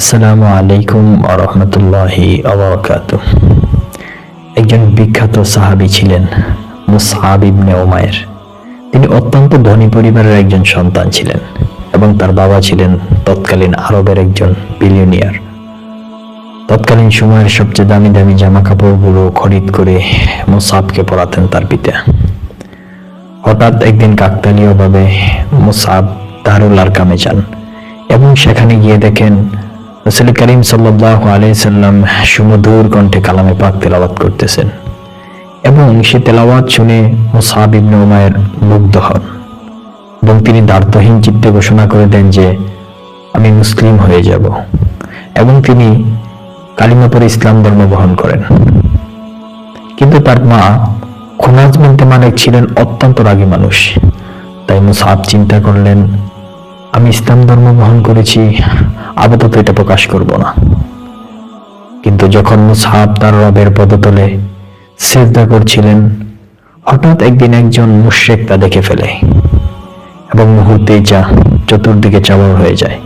আসসালামু আলাইকুম ওয়া রাহমাতুল্লাহি ওয়া বারাকাতুহু। একজন বিখ্যাত সাহাবী ছিলেন মুসআব ইবনে উমাইর। তিনি অত্যন্ত ধনী পরিবারের একজন সন্তান ছিলেন এবং তার বাবা ছিলেন তৎকালীন আরবের একজন বিলিয়নিয়ার। তৎকালীন সময়ের সবচেয়ে দামি দামি জামা কাপড়গুলো খরিদ করে মুসআবকে পরাতেন তার পিতা। হঠাৎ একদিন কাকতালীয়ভাবে মুসআব দারুল আরকামে যান এবং সেখানে গিয়ে দেখেন রাসূল করিম সাল্লাল্লাহু আলাইহি সাল্লাম সুমধুর কণ্ঠে কালামে পাক তেলাওয়াত করতেছেন এবং সে তেলাওয়াত শুনে মুসআব ইবনে উমাইর মুগ্ধ হন এবং তিনি দ্বার্থহীন চিত্তে ঘোষণা করে দেন যে আমি মুসলিম হয়ে যাব এবং তিনি কালিমা পড়ে ইসলাম ধর্ম গ্রহণ করেন। কিন্তু তার মা খুনাজ বিনতে মালিক ছিলেন অত্যন্ত রাগী মানুষ। তাই মুসআব চিন্তা করলেন, আমি ইসলাম ধর্ম গ্রহণ করেছি, আপাতত এটা প্রকাশ করব না। কিন্তু যখন মুসআব তার রবের পদতলে সিজদা করছিলেন, হঠাৎ একদিন একজন মুশরিক তা দেখে ফেলে এবং মুহূর্তেই চতুর্দিকে চাওয়ার হয়ে যায়।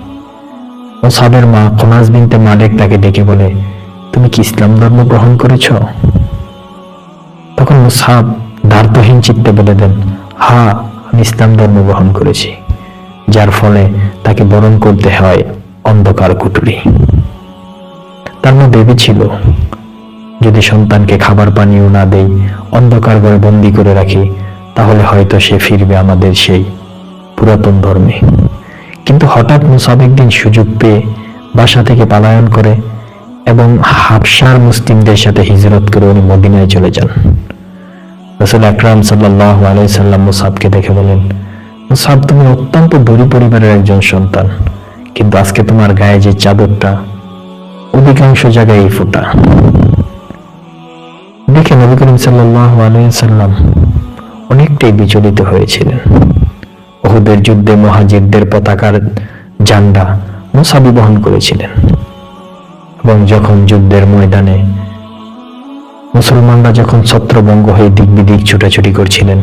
মুসআবের মা খুনাজ বিনতে মালিক তাকে ডেকে বলে, তুমি কি ইসলাম ধর্ম গ্রহণ করেছ? তখন মুসআব দ্বার্থহীন চিত্তে বলে দেন, হ্যাঁ, আমি ইসলাম ধর্ম গ্রহণ করেছি। যার ফলে তাকে বরণ করতে হয় অন্ধকার কুঠুরি। তার মা ভেবেছিল, যদি সন্তানকে খাবার পানিও না দেই, অন্ধকার ঘরে বন্দি করে রাখি, তাহলে হয়তো সে ফিরবে আমাদের সেই পুরাতন ধর্মে। কিন্তু হঠাৎ মুসআব একদিন সুযোগ পেয়ে বাসা থেকে পলায়ন করে এবং হাবশার মুসলিমদের সাথে হিজরত করে উনি মদিনায় চলে যান। রাসূল আকরাম সাল্লাল্লাহু আলাইহি সাল্লাম মুসআবকে দেখে বলেন, মুসআব, তুমি অত্যন্ত ধনী পরিবারের একজন সন্তান, কিন্তু আজকে তোমার গায়ে যে চাদরটা, অধিকাংশ জায়গায় ফোঁটা। দেখে নবী করিম সাল্লাল্লাহু আলাইহি সাল্লাম অনেকটাই বিচলিত হয়েছিলেন। উহুদের যুদ্ধে মুহাজিরদের পতাকার ঝান্ডা মুসআব বহন করেছিলেন এবং যখন যুদ্ধের ময়দানে মুসলমানরা যখন ছত্রভঙ্গ হয়ে দিক বিদিক ছুটাছুটি করছিলেন,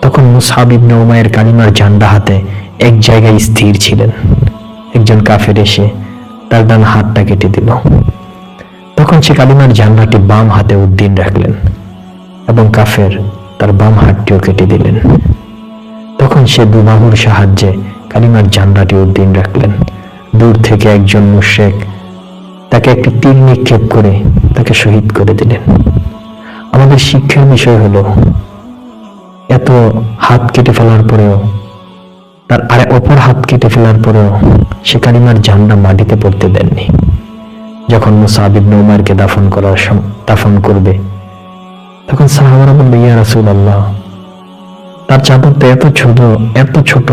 তখন মুসআব ইবনে উমাইর কালিমার ঝান্ডা হাতে এক জায়গায় স্থির ছিলেন। একজন কাফের এসে তার ডান হাতটা কেটে দিল। তখন সে কালিমার ঝান্ডাটি বাম হাতে উদ্দিন রাখলেন এবং কাফের তার বাম হাতটিও কেটে দিলেন। তখন সে দুবাহুর সাহায্যে কালিমার ঝান্ডাটি উদ্দিন রাখলেন। দূর থেকে একজন মুশরিক তাকে একটি তীর নিক্ষেপ করে তাকে শহীদ করে দিলেন। আমাদের শিক্ষার বিষয় হলো, এত হাত কেটে ফেলার পরেও, তার অপর হাত কেটে ফেলার পরেও সে কালিমার ঝান্ডা মাটিতে পড়তে দেননি। যখন মুসআব ইবনে উমাইরকে দাফন করবে, তখন সাহাবারা বলল, ইয়া রাসূলুল্লাহ, তার চাদরটা এত ছোট,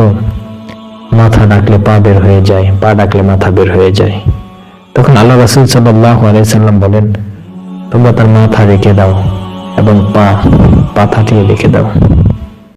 মাথা ডাকলে পা বের হয়ে যায়, পা ডাকলে মাথা বের হয়ে যায়। তখন আল্লাহ রাসূল সাল্লাল্লাহু আলাইহি সাল্লাম বলেন, তোমরা তার মাথা রেখে দাও এবং পা থাটিয়ে রেখে দাও।